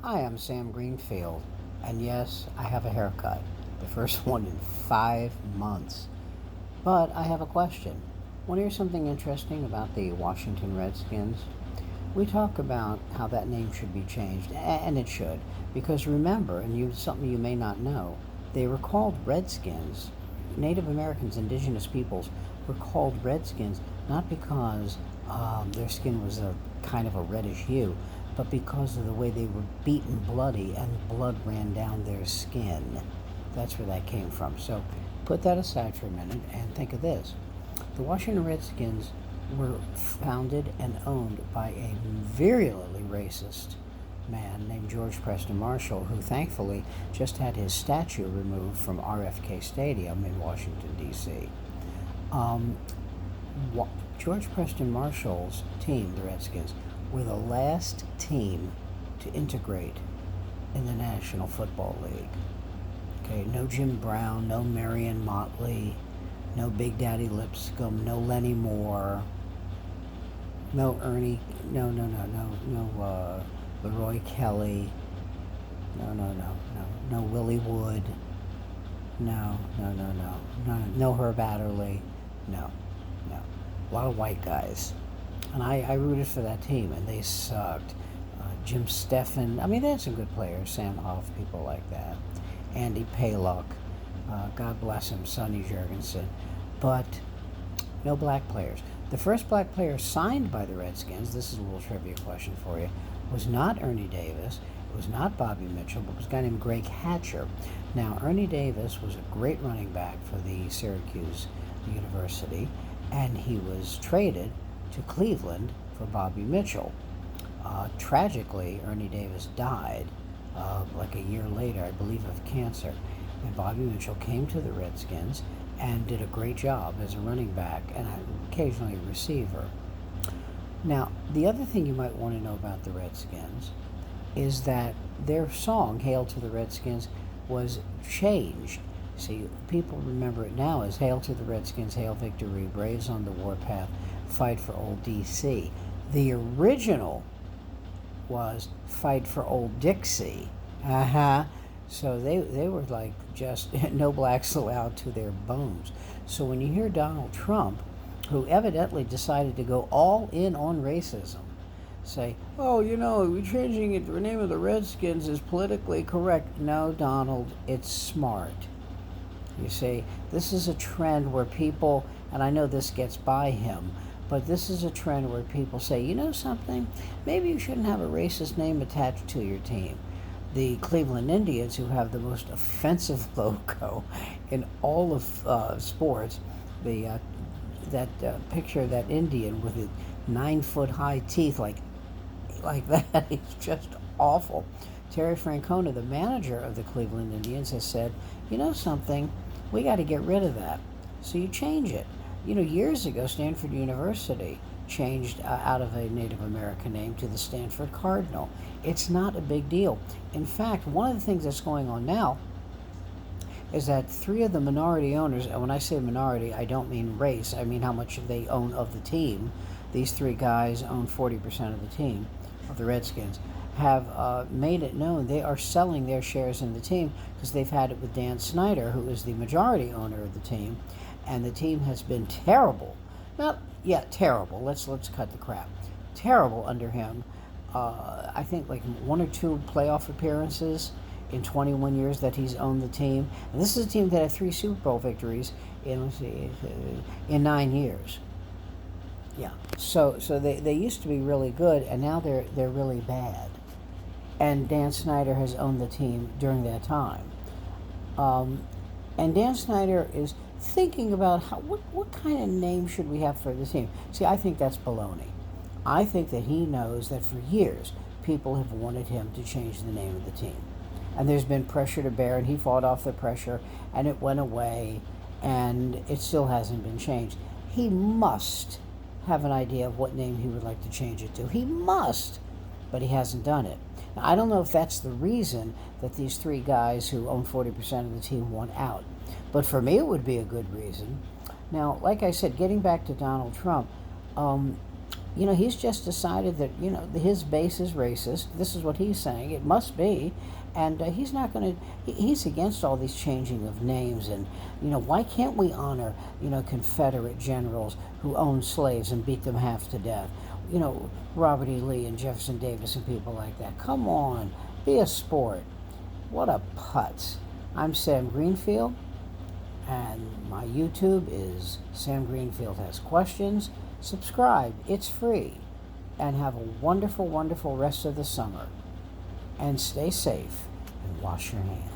Hi, I'm Sam Greenfield, and yes, I have a haircut. The first one in 5 months. But I have a question. Want to hear something interesting about the Washington Redskins? We talk about how that name should be changed, and it should, because remember, and something you may not know, they were called Redskins. Native Americans, indigenous peoples, were called Redskins not because their skin was a kind of a reddish hue, but because of the way they were beaten bloody and blood ran down their skin. That's where that came from. So put that aside for a minute and think of this. The Washington Redskins were founded and owned by a virulently racist man named George Preston Marshall, who thankfully just had his statue removed from RFK Stadium in Washington, D.C. Um, George Preston Marshall's team, the Redskins, were the last team to integrate in the National Football League. Okay, no Jim Brown, no Marion Motley, no Big Daddy Lipscomb, no Lenny Moore, no Ernie, no Leroy Kelly, no Willie Wood, no Herb Adderley, no. A lot of white guys. And I rooted for that team, and they sucked. Jim Steffen, I mean, they had some good players, Sam Huff, people like that. Andy Paylock, God bless him, Sonny Jurgensen. But no black players. The first black player signed by the Redskins, this is a little trivia question for you, was not Ernie Davis, it was not Bobby Mitchell, but it was a guy named Greg Hatcher. Now, Ernie Davis was a great running back for the Syracuse University, and he was traded to Cleveland for Bobby Mitchell. Tragically, Ernie Davis died like a year later, I believe, of cancer. And Bobby Mitchell came to the Redskins and did a great job as a running back and occasionally a receiver. Now, the other thing you might want to know about the Redskins is that their song, Hail to the Redskins, was changed. See, people remember it now as Hail to the Redskins, Hail Victory, Braves on the Warpath, Fight for Old D.C. The original was Fight for Old Dixie. So they were like just no blacks allowed to their bones. So when you hear Donald Trump, who evidently decided to go all in on racism, say, oh, we're changing it, the name of the Redskins is politically correct. No, Donald, it's smart. You see, this is a trend where people, and I know this gets by him, but this is a trend where people say, you know something, maybe you shouldn't have a racist name attached to your team. The Cleveland Indians, who have the most offensive logo in all of sports, that picture of that Indian with the 9-foot-high teeth like that is just awful. Terry Francona, the manager of the Cleveland Indians, has said, you know something, we got to get rid of that. So you change it. Years ago, Stanford University changed out of a Native American name to the Stanford Cardinal. It's not a big deal. In fact, one of the things that's going on now is that 3 of the minority owners, and when I say minority, I don't mean race, I mean how much they own of the team. These 3 guys own 40% of the team, of the Redskins, have made it known they are selling their shares in the team because they've had it with Dan Snyder, who is the majority owner of the team, and the team has been terrible. Terrible. Let's cut the crap. Terrible under him. I think like 1 or 2 playoff appearances in 21 years that he's owned the team. And this is a team that had 3 Super Bowl victories in 9 years. Yeah. So they used to be really good, and now they're really bad. And Dan Snyder has owned the team during that time. And Dan Snyder is thinking about what kind of name should we have for the team. See, I think that's baloney. I think that he knows that for years people have wanted him to change the name of the team. And there's been pressure to bear, and he fought off the pressure, and it went away, and it still hasn't been changed. He must have an idea of what name he would like to change it to. He must, but he hasn't done it. Now, I don't know if that's the reason that these 3 guys who own 40% of the team want out. But for me, it would be a good reason. Now, like I said, getting back to Donald Trump, He's just decided that, his base is racist. This is what he's saying. It must be. And he's not going to, he's against all these changing of names. And, why can't we honor, Confederate generals who owned slaves and beat them half to death? Robert E. Lee and Jefferson Davis and people like that. Come on, be a sport. What a putz. I'm Sam Greenfield, and my YouTube is Sam Greenfield Has Questions. Subscribe, it's free. And have a wonderful, wonderful rest of the summer. And stay safe and wash your hands.